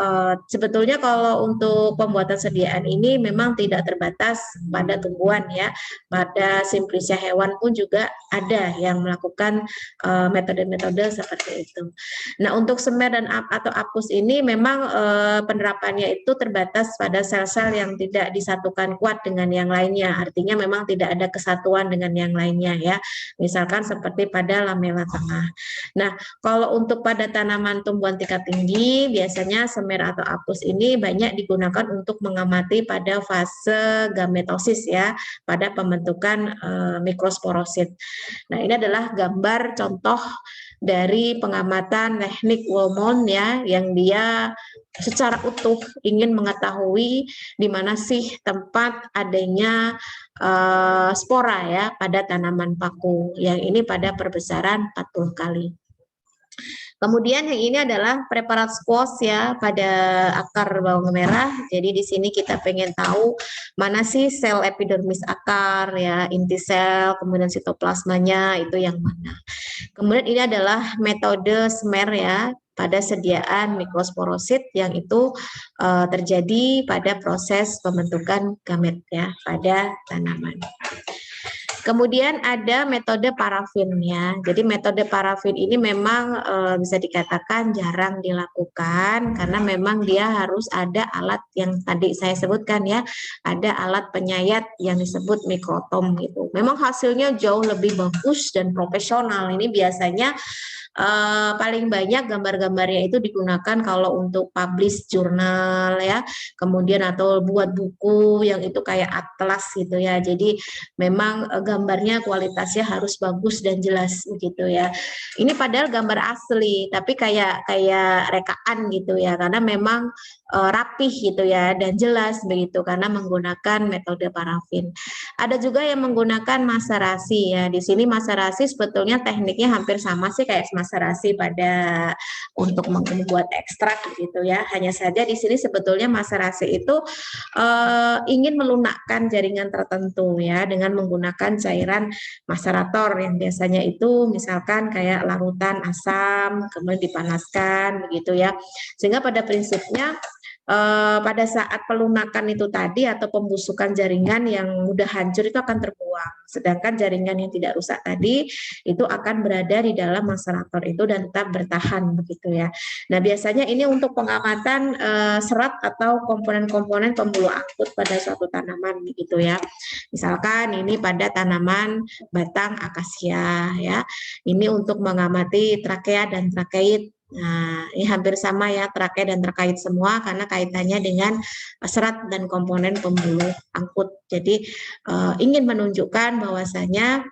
sebetulnya kalau untuk pembuatan sediaan ini memang tidak terbatas pada tumbuhan ya. Pada Simplicia hewan pun juga ada yang melakukan metode-metode seperti itu. Nah, untuk semer dan atau apus ini memang penerapannya itu terbatas pada sel-sel yang tidak disatukan kuat dengan yang lainnya. Artinya memang tidak ada kesatuan dengan yang lainnya ya. Misalkan seperti pada lamela tengah. Nah, kalau untuk pada tanaman tumbuhan tingkat tinggi, biasanya semer atau apus ini banyak digunakan untuk mengamati pada fase gametosis ya, pada pembentukan mikrosporosit. Nah, ini adalah gambar contoh dari pengamatan teknik Woolmoon ya, yang dia secara utuh ingin mengetahui di mana sih tempat adanya spora ya pada tanaman paku, yang ini pada perbesaran 40 kali. Kemudian yang ini adalah preparat squash ya pada akar bawang merah. Jadi di sini kita pengen tahu mana sih sel epidermis akar ya, inti sel, kemudian sitoplasmanya itu yang mana. Kemudian ini adalah metode smear ya pada sediaan mikrosporosit yang itu terjadi pada proses pembentukan gamet ya pada tanaman. Kemudian ada metode parafin ya. Jadi metode parafin ini memang bisa dikatakan jarang dilakukan karena memang dia harus ada alat yang tadi saya sebutkan ya. Ada alat penyayat yang disebut mikrotom gitu. Memang hasilnya jauh lebih bagus dan profesional. Ini biasanya paling banyak gambar-gambarnya itu digunakan kalau untuk publish jurnal ya, kemudian atau buat buku yang itu kayak atlas gitu ya. Jadi memang gambarnya kualitasnya harus bagus dan jelas begitu ya. Ini padahal gambar asli, tapi kayak rekaan gitu ya, karena memang rapih gitu ya dan jelas begitu karena menggunakan metode parafin. Ada juga yang menggunakan maserasi ya. Di sini maserasi sebetulnya tekniknya hampir sama sih kayak maserasi pada untuk membuat ekstrak gitu ya. Hanya saja di sini sebetulnya maserasi itu ingin melunakkan jaringan tertentu ya dengan menggunakan cairan maserator yang biasanya itu misalkan kayak larutan asam kemudian dipanaskan begitu ya. Sehingga pada prinsipnya pada saat pelunakan itu tadi atau pembusukan jaringan yang mudah hancur itu akan terbuang. Sedangkan jaringan yang tidak rusak tadi itu akan berada di dalam maserator itu dan tetap bertahan begitu ya. Nah, biasanya ini untuk pengamatan serat atau komponen-komponen pembuluh angkut pada suatu tanaman begitu ya. Misalkan ini pada tanaman batang akasia ya. Ini untuk mengamati trakea dan trakeit. Nah, ini hampir sama ya, trakea dan terkait semua karena kaitannya dengan serat dan komponen pembuluh angkut. Jadi ingin menunjukkan bahwasanya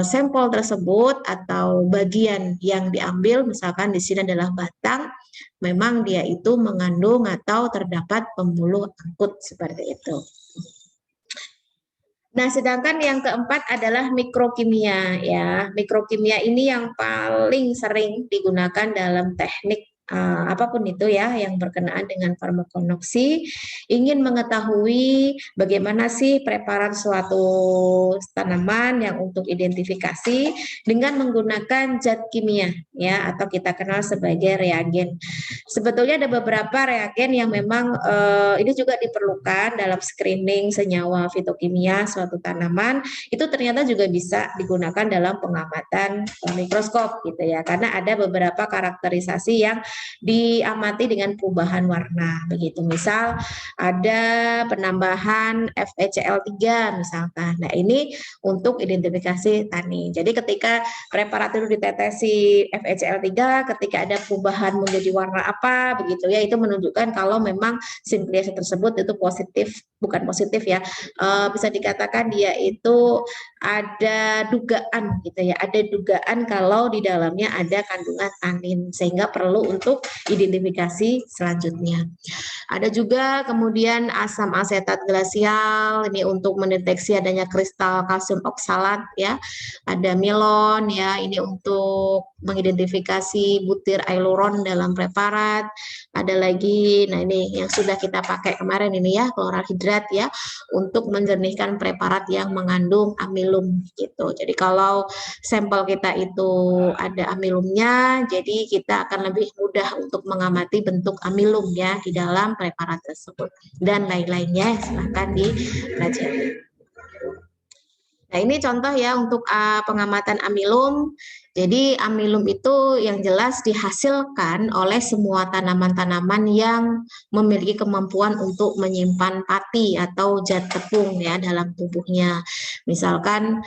sampel tersebut atau bagian yang diambil, misalkan di sini adalah batang, memang dia itu mengandung atau terdapat pembuluh angkut seperti itu. Nah, sedangkan yang keempat adalah mikrokimia ya. Mikrokimia ini yang paling sering digunakan dalam teknik apapun itu ya yang berkenaan dengan farmakonoksi, ingin mengetahui bagaimana sih preparat suatu tanaman yang untuk identifikasi dengan menggunakan zat kimia ya atau kita kenal sebagai reagen. Sebetulnya ada beberapa reagen yang memang ini juga diperlukan dalam screening senyawa fitokimia suatu tanaman, itu ternyata juga bisa digunakan dalam pengamatan mikroskop gitu ya, karena ada beberapa karakterisasi yang diamati dengan perubahan warna begitu. Misal ada penambahan FeCl3 misalkan. Nah, ini untuk identifikasi tani. Jadi ketika preparat itu ditetesi FeCl3, ketika ada perubahan menjadi warna apa begitu ya, itu menunjukkan kalau memang sinkriasi tersebut itu positif, bukan positif ya, bisa dikatakan dia itu ada dugaan gitu ya, ada dugaan kalau di dalamnya ada kandungan tanin sehingga perlu untuk identifikasi selanjutnya. Ada juga kemudian asam asetat glasial ini untuk mendeteksi adanya kristal kalsium oksalat ya. Ada milon ya, ini untuk mengidentifikasi butir hyaluron dalam preparat. Ada lagi, nah ini yang sudah kita pakai kemarin ini ya, kloralhidrat ya, untuk menjernihkan preparat yang mengandung amilum gitu. Jadi kalau sampel kita itu ada amilumnya, jadi kita akan lebih mudah untuk mengamati bentuk amilum ya di dalam preparat tersebut. Dan lain-lainnya silahkan dipelajari. Nah, ini contoh ya untuk pengamatan amilum. Jadi amilum itu yang jelas dihasilkan oleh semua tanaman-tanaman yang memiliki kemampuan untuk menyimpan pati atau zat tepung ya dalam tubuhnya. Misalkan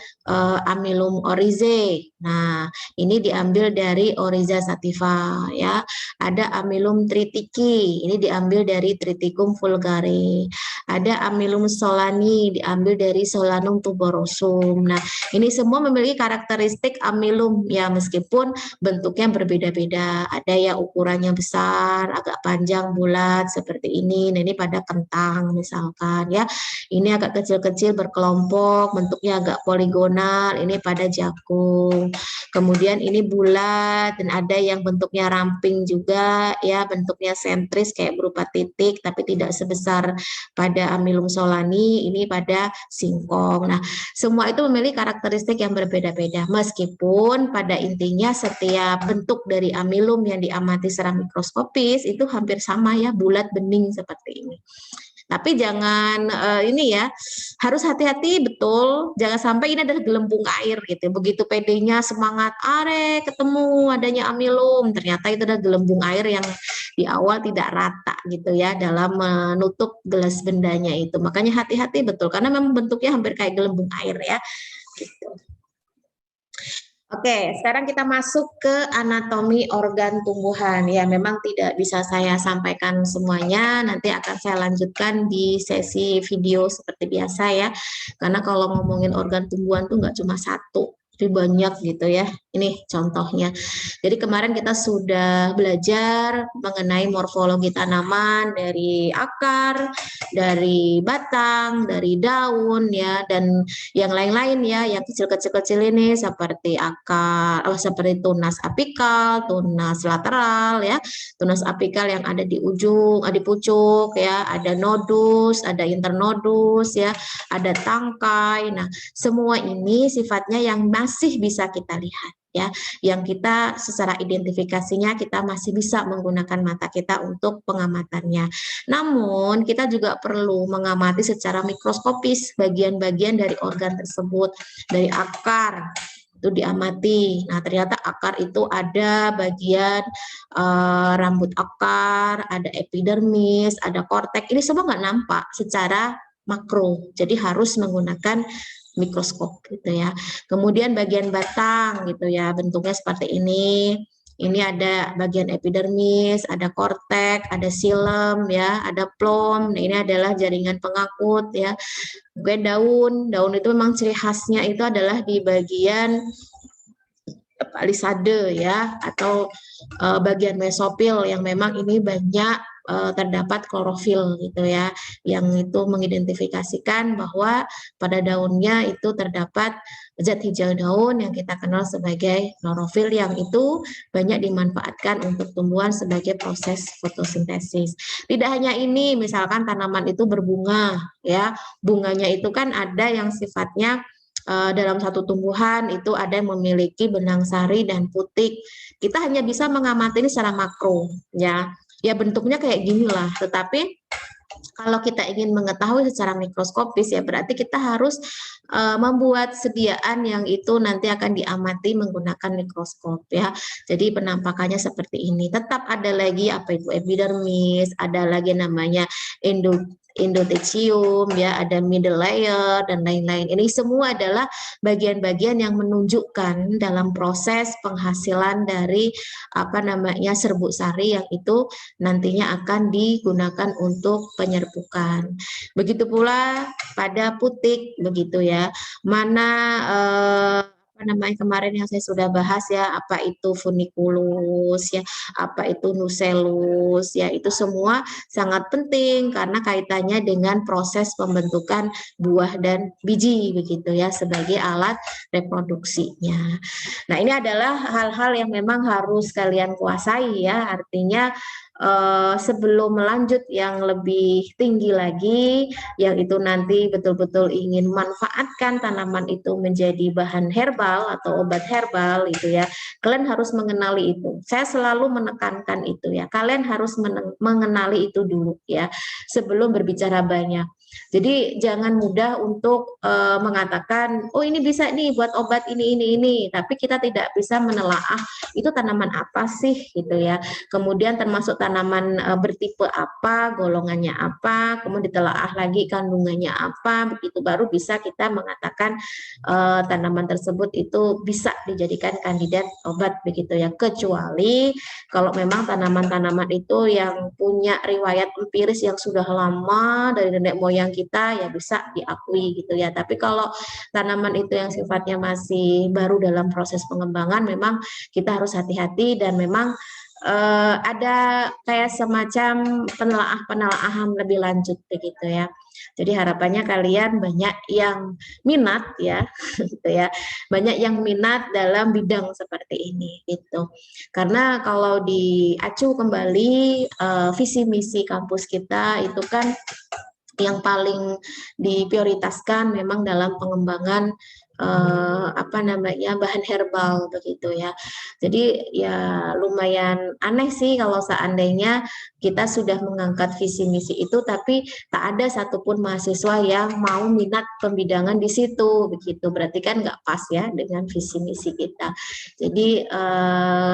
amilum orizae. Nah, ini diambil dari Oryza sativa ya. Ada amilum tritiki, ini diambil dari Triticum vulgare. Ada amilum solani, diambil dari Solanum tuberosum. Nah, ini semua memiliki karakteristik amilum ya, meskipun bentuknya berbeda-beda. Ada yang ukurannya besar, agak panjang, bulat seperti ini. Nah, ini pada kentang misalkan ya. Ini agak kecil-kecil berkelompok, bentuknya agak poligonal. Ini pada jagung. Kemudian ini bulat dan ada yang bentuknya ramping juga ya, bentuknya sentris kayak berupa titik tapi tidak sebesar pada amilum solani, ini pada singkong. Nah, semua itu memiliki karakteristik yang berbeda-beda meskipun pada intinya setiap bentuk dari amilum yang diamati secara mikroskopis itu hampir sama ya, bulat bening seperti ini. Tapi jangan ini ya, harus hati-hati betul, jangan sampai ini adalah gelembung air gitu. Begitu pedenya semangat, are ketemu adanya amilum, ternyata itu adalah gelembung air yang di awal tidak rata gitu ya dalam menutup gelas bendanya itu. Makanya hati-hati betul karena memang bentuknya hampir kayak gelembung air ya. Gitu. Oke, sekarang kita masuk ke anatomi organ tumbuhan. Ya, memang tidak bisa saya sampaikan semuanya. Nanti akan saya lanjutkan di sesi video seperti biasa ya. Karena kalau ngomongin organ tumbuhan tuh nggak cuma satu, tapi banyak gitu ya. Ini contohnya. Jadi kemarin kita sudah belajar mengenai morfologi tanaman dari akar, dari batang, dari daun ya, dan yang lain-lain ya, yang kecil-kecil ini seperti akar, seperti tunas apikal, tunas lateral ya, tunas apikal yang ada di ujung, di pucuk ya, ada nodus, ada internodus ya, ada tangkai. Nah, semua ini sifatnya yang masih bisa kita lihat ya, yang kita secara identifikasinya kita masih bisa menggunakan mata kita untuk pengamatannya. Namun, kita juga perlu mengamati secara mikroskopis bagian-bagian dari organ tersebut, dari akar itu diamati. Nah, ternyata akar itu ada bagian rambut akar, ada epidermis, ada kortek. Ini semua nggak nampak secara makro. Jadi harus menggunakan mikroskop gitu ya. Kemudian bagian batang gitu ya, bentuknya seperti ini. Ini ada bagian epidermis, ada kortek, ada silem ya, ada plom. Nah, ini adalah jaringan pengakut ya. Kemudian daun, daun itu memang ciri khasnya itu adalah di bagian palisade ya, atau bagian mesopil yang memang ini banyak terdapat klorofil gitu ya, yang itu mengidentifikasikan bahwa pada daunnya itu terdapat zat hijau daun yang kita kenal sebagai klorofil, yang itu banyak dimanfaatkan untuk tumbuhan sebagai proses fotosintesis. Tidak hanya ini, misalkan tanaman itu berbunga ya, bunganya itu kan ada yang sifatnya dalam satu tumbuhan itu ada yang memiliki benang sari dan putik. Kita hanya bisa mengamati ini secara makro ya. Ya bentuknya kayak gini lah, tetapi kalau kita ingin mengetahui secara mikroskopis ya berarti kita harus membuat sediaan yang itu nanti akan diamati menggunakan mikroskop ya. Jadi penampakannya seperti ini. Tetap ada lagi apa itu epidermis, ada lagi namanya endothelium ya, ada middle layer dan lain-lain. Ini semua adalah bagian-bagian yang menunjukkan dalam proses penghasilan dari apa namanya serbuk sari yang itu nantinya akan digunakan untuk penyerbukan. Begitu pula pada putik begitu ya. Mana apa namanya kemarin yang saya sudah bahas ya, apa itu funiculus ya, apa itu nucellus ya, itu semua sangat penting karena kaitannya dengan proses pembentukan buah dan biji begitu ya, sebagai alat reproduksinya. Nah, ini adalah hal-hal yang memang harus kalian kuasai ya, artinya sebelum melanjut yang lebih tinggi lagi, yang itu nanti betul-betul ingin manfaatkan tanaman itu menjadi bahan herbal atau obat herbal itu ya, kalian harus mengenali itu. Saya selalu menekankan itu ya, kalian harus mengenali itu dulu ya, sebelum berbicara banyak. Jadi jangan mudah untuk mengatakan, oh ini bisa nih buat obat ini, tapi kita tidak bisa menelaah itu tanaman apa sih gitu ya. Kemudian termasuk tanaman bertipe apa, golongannya apa, kemudian ditelaah lagi kandungannya apa, begitu baru bisa kita mengatakan tanaman tersebut itu bisa dijadikan kandidat obat begitu ya. Kecuali kalau memang tanaman-tanaman itu yang punya riwayat empiris yang sudah lama dari nenek moyang kita ya bisa diakui gitu ya. Tapi kalau tanaman itu yang sifatnya masih baru dalam proses pengembangan, memang kita harus hati-hati dan memang ada kayak semacam penelaahan lebih lanjut begitu ya. Jadi harapannya kalian banyak yang minat ya, gitu ya. Banyak yang minat dalam bidang seperti ini gitu. Karena kalau diacu kembali visi misi kampus kita itu kan yang paling diprioritaskan memang dalam pengembangan apa namanya bahan herbal begitu ya. Jadi ya lumayan aneh sih kalau seandainya kita sudah mengangkat visi misi itu tapi tak ada satupun mahasiswa yang mau minat pembidangan di situ begitu. Berarti kan nggak pas ya dengan visi misi kita. Jadi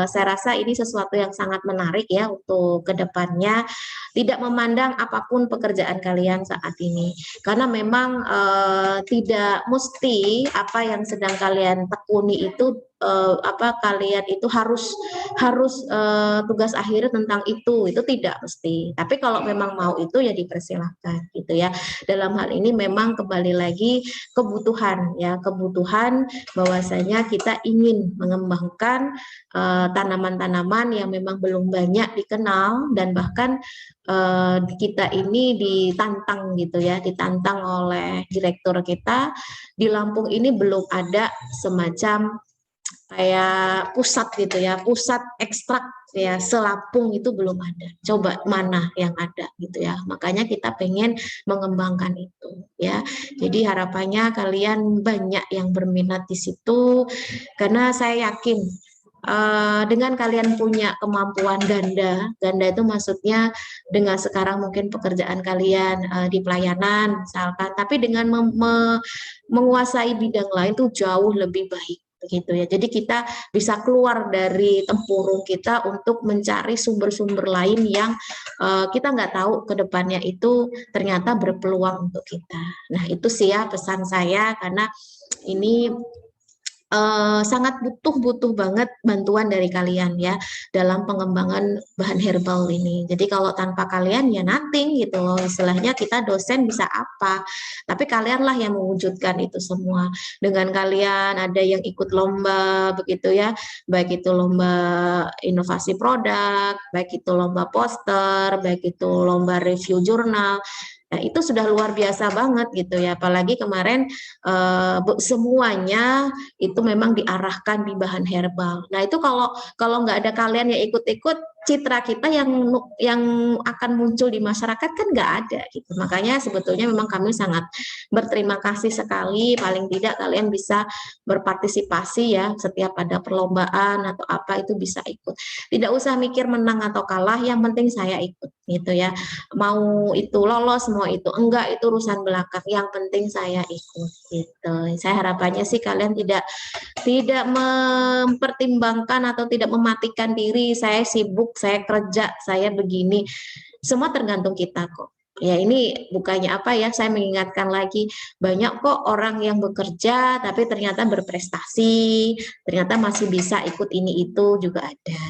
saya rasa ini sesuatu yang sangat menarik ya untuk kedepannya, tidak memandang apapun pekerjaan kalian saat ini. Karena memang tidak mesti apa yang sedang kalian tekuni itu kalian itu harus tugas akhirnya tentang itu tidak mesti. Tapi kalau memang mau itu ya dipersilahkan gitu ya. Dalam hal ini memang kembali lagi kebutuhan ya, kebutuhan bahwasanya kita ingin mengembangkan tanaman-tanaman yang memang belum banyak dikenal, dan bahkan kita ini ditantang gitu ya, ditantang oleh direktur kita. Di Lampung ini belum ada semacam kayak pusat gitu ya, pusat ekstrak ya, selapung itu belum ada. Coba mana yang ada gitu ya. Makanya kita pengen mengembangkan itu ya. Jadi harapannya kalian banyak yang berminat di situ, karena saya yakin dengan kalian punya kemampuan ganda itu maksudnya dengan sekarang mungkin pekerjaan kalian di pelayanan misalkan, tapi dengan menguasai bidang lain tuh jauh lebih baik begitu ya. Jadi kita bisa keluar dari tempurung kita untuk mencari sumber-sumber lain yang kita nggak tahu ke depannya itu ternyata berpeluang untuk kita. Nah itu sih ya pesan saya, karena ini sangat butuh banget bantuan dari kalian ya dalam pengembangan bahan herbal ini. Jadi kalau tanpa kalian ya nothing gitu loh, istilahnya kita dosen bisa apa, tapi kalianlah yang mewujudkan itu semua. Dengan kalian ada yang ikut lomba begitu ya, baik itu lomba inovasi produk, baik itu lomba poster, baik itu lomba review jurnal. Nah, itu sudah luar biasa banget gitu ya. Apalagi kemarin semuanya itu memang diarahkan di bahan herbal. Nah, itu kalau nggak ada kalian yang ikut-ikut, citra kita yang akan muncul di masyarakat kan nggak ada gitu. Makanya sebetulnya memang kami sangat berterima kasih sekali, paling tidak kalian bisa berpartisipasi ya, setiap ada perlombaan atau apa itu bisa ikut. Tidak usah mikir menang atau kalah, yang penting saya ikut gitu ya. Mau itu lolos, mau itu enggak, itu urusan belakang. Yang penting saya ikut gitu. Saya harapannya sih kalian tidak mempertimbangkan atau tidak mematikan diri, saya sibuk, saya kerja, saya begini. Semua tergantung kita kok. Ya ini bukannya apa ya, saya mengingatkan lagi, banyak kok orang yang bekerja tapi ternyata berprestasi, ternyata masih bisa ikut ini itu juga ada.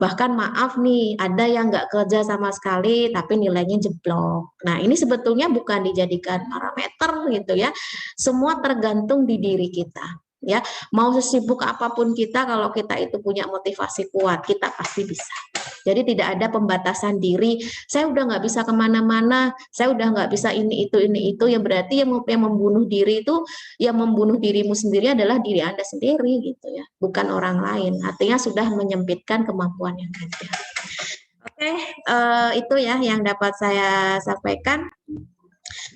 Bahkan maaf nih, ada yang nggak kerja sama sekali tapi nilainya jeblok. Nah ini sebetulnya bukan dijadikan parameter gitu ya, semua tergantung di diri kita. Ya, mau sesibuk apapun kita, kalau kita itu punya motivasi kuat, kita pasti bisa. Jadi tidak ada pembatasan diri. Saya udah nggak bisa kemana-mana, saya udah nggak bisa ini itu. Ya berarti yang membunuh diri itu, yang membunuh dirimu sendiri adalah diri Anda sendiri gitu ya, bukan orang lain. Artinya sudah menyempitkan kemampuan yang ada. Oke, itu ya yang dapat saya sampaikan.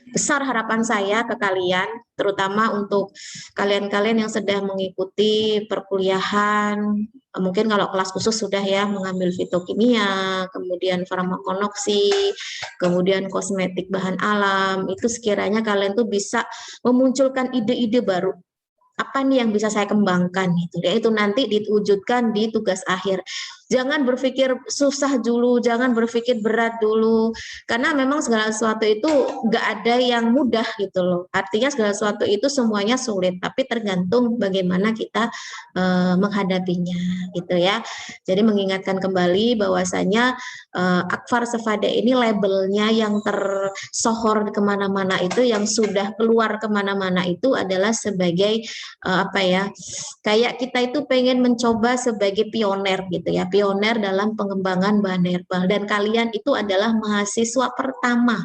Besar harapan saya ke kalian, terutama untuk kalian-kalian yang sedang mengikuti perkuliahan, mungkin kalau kelas khusus sudah ya mengambil fitokimia, kemudian farmakonoksi, kemudian kosmetik bahan alam, itu sekiranya kalian tuh bisa memunculkan ide-ide baru. Apa nih yang bisa saya kembangkan gitu ya, itu nanti diwujudkan di tugas akhir. Jangan berpikir susah dulu, jangan berpikir berat dulu, karena memang segala sesuatu itu nggak ada yang mudah gitu loh. Artinya segala sesuatu itu semuanya sulit, tapi tergantung bagaimana kita menghadapinya gitu ya. Jadi mengingatkan kembali bahwasanya Akfar Sefada ini labelnya yang tersohor kemana-mana itu, yang sudah keluar kemana-mana itu adalah sebagai apa ya, kayak kita itu pengen mencoba sebagai pioner gitu ya, pioner dalam pengembangan bahan herbal, dan kalian itu adalah mahasiswa pertama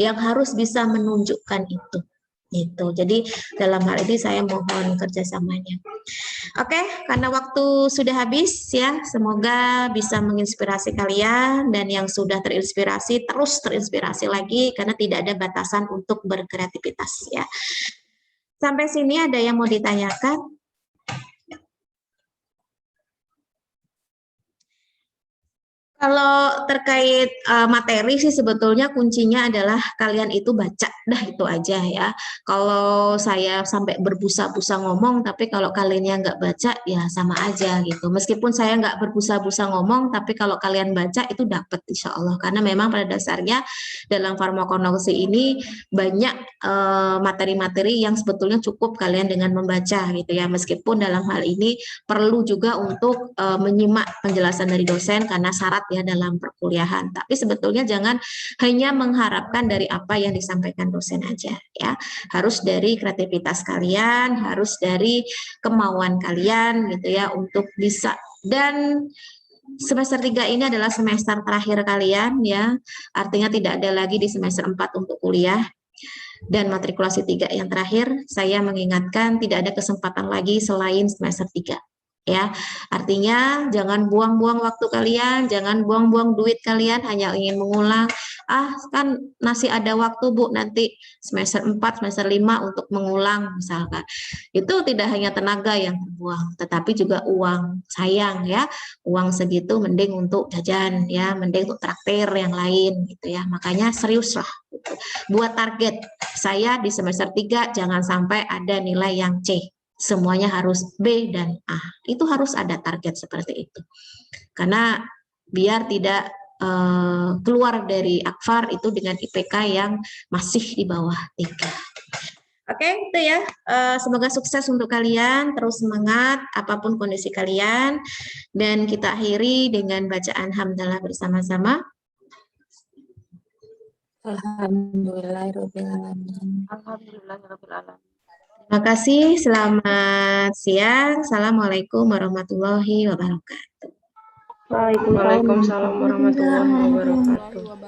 yang harus bisa menunjukkan itu gitu. Jadi dalam hal ini saya mohon kerjasamanya. Oke, karena waktu sudah habis ya, semoga bisa menginspirasi kalian, dan yang sudah terinspirasi terus terinspirasi lagi, karena tidak ada batasan untuk berkreativitas ya. Sampai sini ada yang mau ditanyakan? Kalau terkait materi sih sebetulnya kuncinya adalah kalian itu baca, dah itu aja ya. Kalau saya sampai berbusa-busa ngomong, tapi kalau kalian nggak baca ya sama aja gitu. Meskipun saya nggak berbusa-busa ngomong, tapi kalau kalian baca itu dapat insya Allah. Karena memang pada dasarnya dalam farmakologi ini banyak materi-materi yang sebetulnya cukup kalian dengan membaca gitu ya. Meskipun dalam hal ini perlu juga untuk menyimak penjelasan dari dosen karena syarat ya dalam perkuliahan. Tapi sebetulnya jangan hanya mengharapkan dari apa yang disampaikan dosen aja ya. Harus dari kreativitas kalian, harus dari kemauan kalian gitu ya untuk bisa. Dan semester 3 ini adalah semester terakhir kalian ya. Artinya tidak ada lagi di semester 4 untuk kuliah. Dan matrikulasi 3 yang terakhir, saya mengingatkan tidak ada kesempatan lagi selain semester 3. Ya, artinya jangan buang-buang waktu kalian, jangan buang-buang duit kalian hanya ingin mengulang. Ah, kan masih ada waktu Bu nanti semester 4, semester 5 untuk mengulang misalkan. Itu tidak hanya tenaga yang terbuang, tetapi juga uang. Sayang ya, uang segitu mending untuk jajan ya, mending untuk traktir yang lain gitu ya. Makanya seriuslah gitu. Buat target saya di semester 3 jangan sampai ada nilai yang C. Semuanya harus B dan A. Itu harus ada target seperti itu. Karena biar tidak keluar dari Akfar itu dengan IPK yang masih di bawah 3. Oke, itu ya. Semoga sukses untuk kalian, terus semangat apapun kondisi kalian. Dan kita akhiri dengan bacaan hamdalah bersama-sama. Alhamdulillahirobbilalamin. Alhamdulillahirobbilalamin. Terima kasih, selamat siang. Assalamualaikum warahmatullahi wabarakatuh. Waalaikumsalam warahmatullahi wabarakatuh.